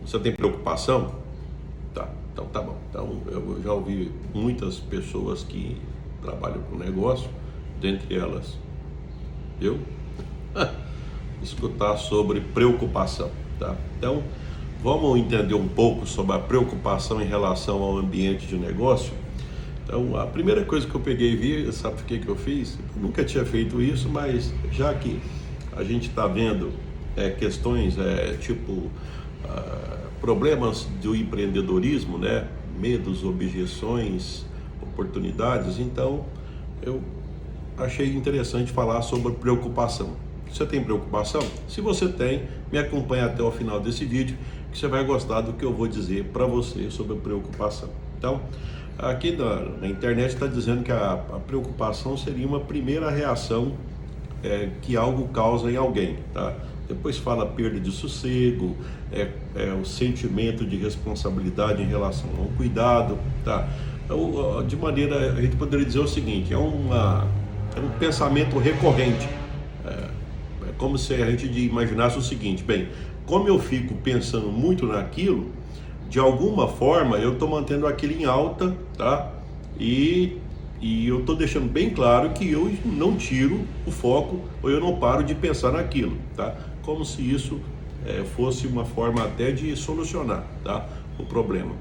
Você tem preocupação? Tá, então tá bom. Então eu já ouvi muitas pessoas que trabalham com negócio, dentre elas eu, escutar sobre preocupação, tá? Então vamos entender um pouco sobre a preocupação em relação ao ambiente de negócio. Então a primeira coisa que eu peguei e vi, sabe o que eu fiz? Eu nunca tinha feito isso, mas já que a gente está vendo questões tipo problemas do empreendedorismo, né? Medos, objeções, oportunidades, então eu achei interessante falar sobre preocupação. Você tem preocupação? Se você tem, me acompanhe até o final desse vídeo, que você vai gostar do que eu vou dizer para você sobre preocupação. Então, aqui na internet está dizendo que a preocupação seria uma primeira reação que algo causa em alguém, tá? Depois fala perda de sossego, o sentimento de responsabilidade em relação ao cuidado, tá? Então, de maneira, a gente poderia dizer o seguinte, é um pensamento recorrente, é como se a gente imaginasse o seguinte, bem, como eu fico pensando muito naquilo, de alguma forma eu estou mantendo aquilo em alta, tá? E eu estou deixando bem claro que eu não tiro o foco ou eu não paro de pensar naquilo, tá? Como se isso fosse uma forma até de solucionar, tá? O problema.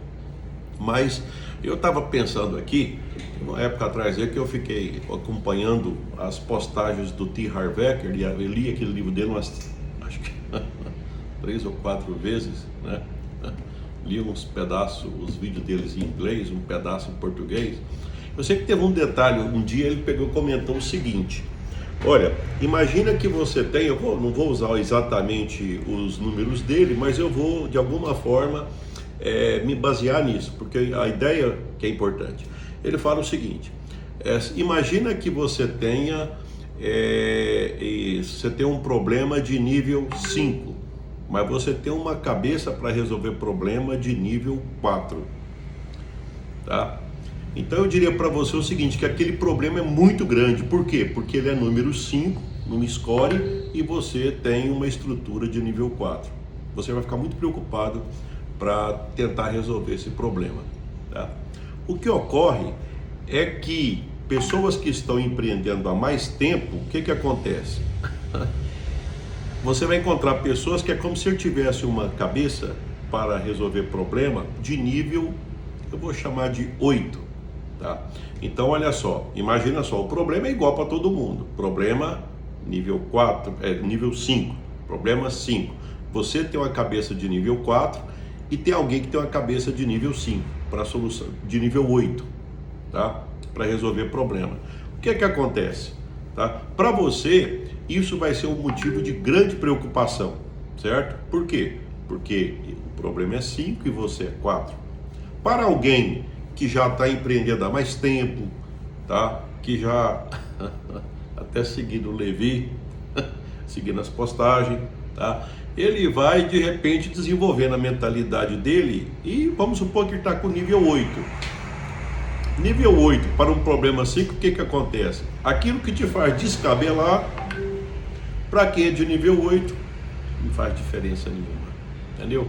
Mas eu estava pensando aqui, uma época atrás que eu fiquei acompanhando as postagens do T. Harv Eker, e eu li aquele livro dele umas, acho que 3 ou 4 vezes, né? Li uns pedaços, os vídeos deles em inglês, um pedaço em português. Eu sei que teve um detalhe, um dia ele pegou e comentou o seguinte, olha, imagina que você tem, não vou usar exatamente os números dele, mas eu vou de alguma forma me basear nisso, porque a ideia que é importante. Ele fala o seguinte, imagina que você tenha um problema de nível 5, mas você tem uma cabeça para resolver problema de nível 4, tá? Então eu diria para você o seguinte, que aquele problema é muito grande. Por quê? Porque ele é número 5, num score, e você tem uma estrutura de nível 4. Você vai ficar muito preocupado para tentar resolver esse problema, tá? O que ocorre é que pessoas que estão empreendendo há mais tempo, o que acontece? Você vai encontrar pessoas que é como se ele tivesse uma cabeça para resolver problema de nível, eu vou chamar de 8. Tá? Então olha só, imagina só, o problema é igual para todo mundo, problema nível 4, nível 5, problema 5, você tem uma cabeça de nível 4 e tem alguém que tem uma cabeça de nível 5, para solução de nível 8, tá? Para resolver problema. O que acontece? Tá? Para você, isso vai ser um motivo de grande preocupação, certo? Por quê? Porque o problema é 5 e você é 4. Para alguém que já está empreendendo há mais tempo, tá? Que já até seguindo o Levi, seguindo as postagens, tá? Ele vai de repente desenvolvendo a mentalidade dele e vamos supor que ele está com nível 8. Nível 8 para um problema 5, o que acontece? Aquilo que te faz descabelar, para quem é de nível 8, não faz diferença nenhuma, entendeu?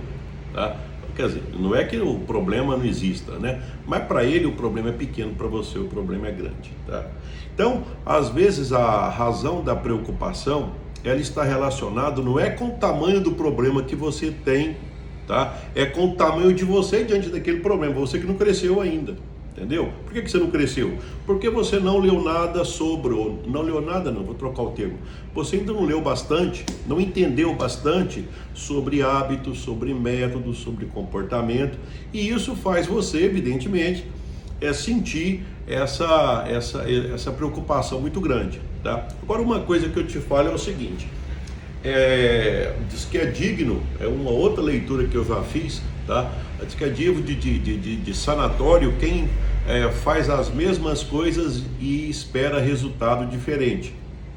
Tá? Quer dizer, não é que o problema não exista, né? Mas para ele o problema é pequeno, para você o problema é grande, tá? Então, às vezes a razão da preocupação, ela está relacionada, não é com o tamanho do problema que você tem, tá? É com o tamanho de você diante daquele problema, você que não cresceu ainda, entendeu? Por que você não cresceu? Porque você não leu nada sobre, ou não leu nada não, vou trocar o termo, você ainda não leu bastante, não entendeu bastante sobre hábitos, sobre métodos, sobre comportamento, e isso faz você, evidentemente, sentir essa preocupação muito grande, tá? Agora uma coisa que eu te falo é o seguinte, diz que é digno, é uma outra leitura que eu já fiz, tá? Diz que é digno de sanatório quem faz as mesmas coisas e espera resultado diferente,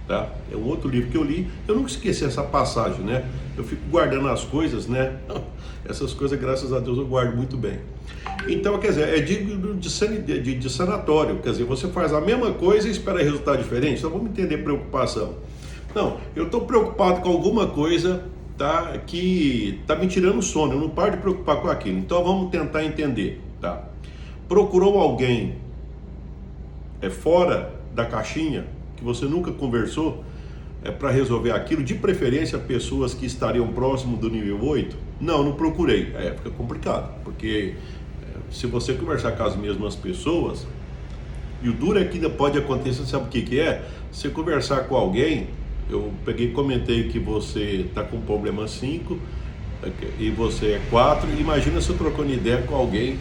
tá? É um outro livro que eu li, eu nunca esqueci essa passagem, né? Eu fico guardando as coisas, né? Essas coisas, graças a Deus, eu guardo muito bem. Então, quer dizer, é digno de sanatório, quer dizer, você faz a mesma coisa e espera resultado diferente. Então vamos entender preocupação. Não, eu estou preocupado com alguma coisa tá, que tá me tirando sono, eu não paro de preocupar com aquilo. Então vamos tentar entender, tá? Procurou alguém fora da caixinha, que você nunca conversou, para resolver aquilo, de preferência pessoas que estariam próximo do nível 8? Não procurei. Fica complicado, porque se você conversar com as mesmas pessoas, e o duro é que ainda pode acontecer, sabe o que é? Você conversar com alguém, eu comentei que você está com problema 5 e você é 4, imagina se eu trocando ideia com alguém,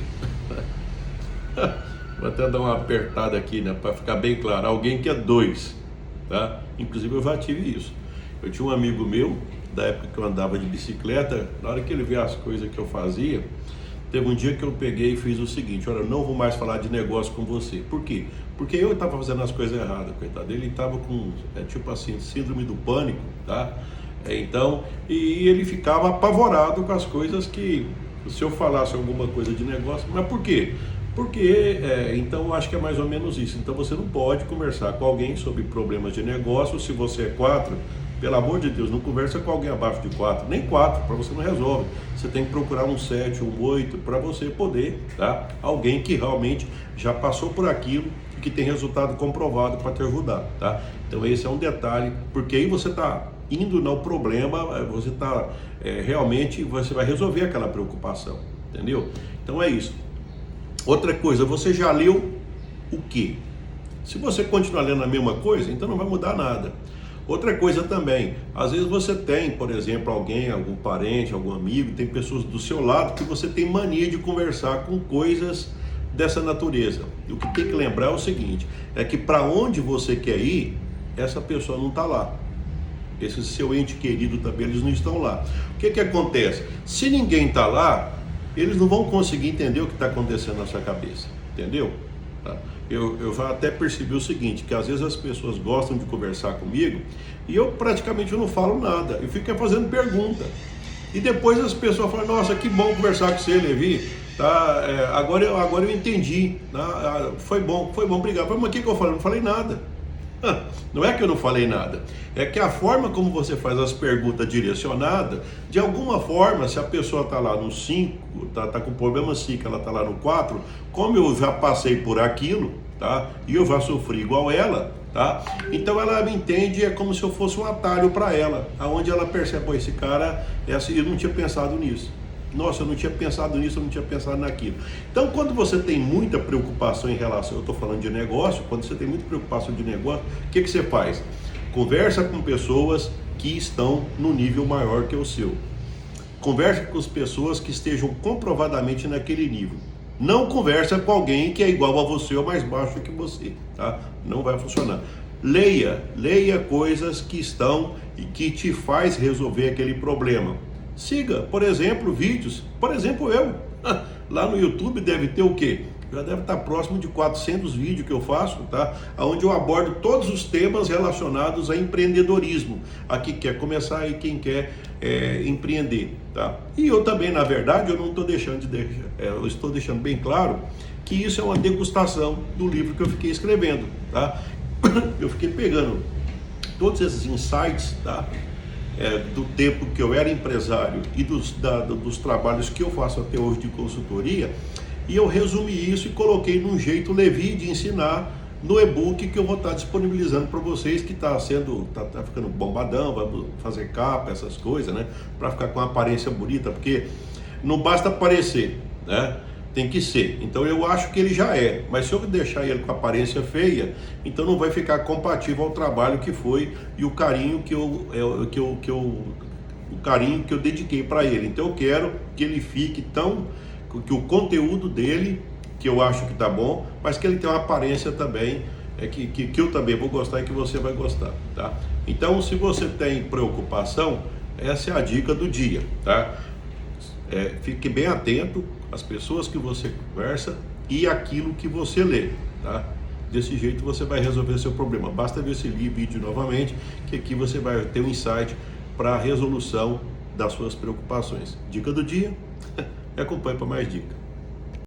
vou até dar uma apertada aqui, né, para ficar bem claro, alguém que é 2, tá? Inclusive eu já tive isso. Eu tinha um amigo meu, da época que eu andava de bicicleta, na hora que ele vê as coisas que eu fazia, teve um dia que eu peguei e fiz o seguinte: olha, eu não vou mais falar de negócio com você. Por quê? Porque eu estava fazendo as coisas erradas, coitado. Ele estava com, tipo assim, síndrome do pânico, tá? Então, e ele ficava apavorado com as coisas que, se eu falasse alguma coisa de negócio, mas por quê? Porque, então eu acho que é mais ou menos isso. Então você não pode conversar com alguém sobre problemas de negócio. Se você é 4, pelo amor de Deus, não conversa com alguém abaixo de 4, nem 4, para você não resolve. Você tem que procurar um 7, um 8, para você poder, tá? Alguém que realmente já passou por aquilo e que tem resultado comprovado para te ajudar, tá? Então esse é um detalhe, porque aí você está indo no problema, você está realmente, você vai resolver aquela preocupação, entendeu? Então é isso. Outra coisa, você já leu o quê? Se você continuar lendo a mesma coisa, então não vai mudar nada. Outra coisa também, às vezes você tem, por exemplo, alguém, algum parente, algum amigo, tem pessoas do seu lado que você tem mania de conversar com coisas dessa natureza. E o que tem que lembrar é o seguinte, é que para onde você quer ir, essa pessoa não está lá. Esse seu ente querido também, eles não estão lá. O que acontece? Se ninguém está lá, eles não vão conseguir entender o que está acontecendo na sua cabeça, entendeu? Tá? Eu já até percebi o seguinte, que às vezes as pessoas gostam de conversar comigo e eu praticamente não falo nada, eu fico fazendo pergunta. E depois as pessoas falam: nossa, que bom conversar com você, Levi, tá? Agora eu entendi, tá? Foi bom, obrigado. Mas o que eu falei? Eu não falei nada. Não é que eu não falei nada, é que a forma como você faz as perguntas direcionadas, de alguma forma, se a pessoa está lá no 5, tá com problema 5, ela está lá no 4, como eu já passei por aquilo, tá? E eu já sofri igual ela, tá? Então ela me entende, é como se eu fosse um atalho para ela, aonde ela percebe: pô, esse cara, eu não tinha pensado nisso. Nossa, eu não tinha pensado nisso, eu não tinha pensado naquilo. Então, quando você tem muita preocupação em relação, eu estou falando de negócio, quando você tem muita preocupação de negócio, o que você faz? Conversa com pessoas que estão no nível maior que o seu. Conversa com as pessoas que estejam comprovadamente naquele nível. Não conversa com alguém que é igual a você ou mais baixo que você, tá? Não vai funcionar. Leia coisas que estão e que te faz resolver aquele problema. Siga, por exemplo, vídeos. Por exemplo, eu. Lá no YouTube deve ter o quê? Já deve estar próximo de 400 vídeos que eu faço, tá? Onde eu abordo todos os temas relacionados a empreendedorismo. A quem quer começar e quem quer empreender, tá? E eu também, na verdade, eu não estou eu estou deixando bem claro que isso é uma degustação do livro que eu fiquei escrevendo, tá? Eu fiquei pegando todos esses insights, tá? Do tempo que eu era empresário e dos trabalhos que eu faço até hoje de consultoria, e eu resumi isso e coloquei num jeito Levi de ensinar no e-book que eu vou estar disponibilizando para vocês, que está ficando bombadão, vamos fazer capa, essas coisas, né, para ficar com uma aparência bonita, porque não basta aparecer, né? Tem que ser. Então eu acho que ele já é, mas se eu deixar ele com aparência feia, então não vai ficar compatível ao trabalho que foi e o carinho o carinho que eu dediquei para ele. Então eu quero que ele fique que o conteúdo dele, que eu acho que tá bom, mas que ele tenha uma aparência também que eu também vou gostar e que você vai gostar, tá? Então, se você tem preocupação, essa é a dica do dia, tá? Fique bem atento às pessoas que você conversa e aquilo que você lê, tá? Desse jeito você vai resolver seu problema. Basta ver esse vídeo novamente, que aqui você vai ter um insight para a resolução das suas preocupações. Dica do dia, me acompanhe para mais dicas.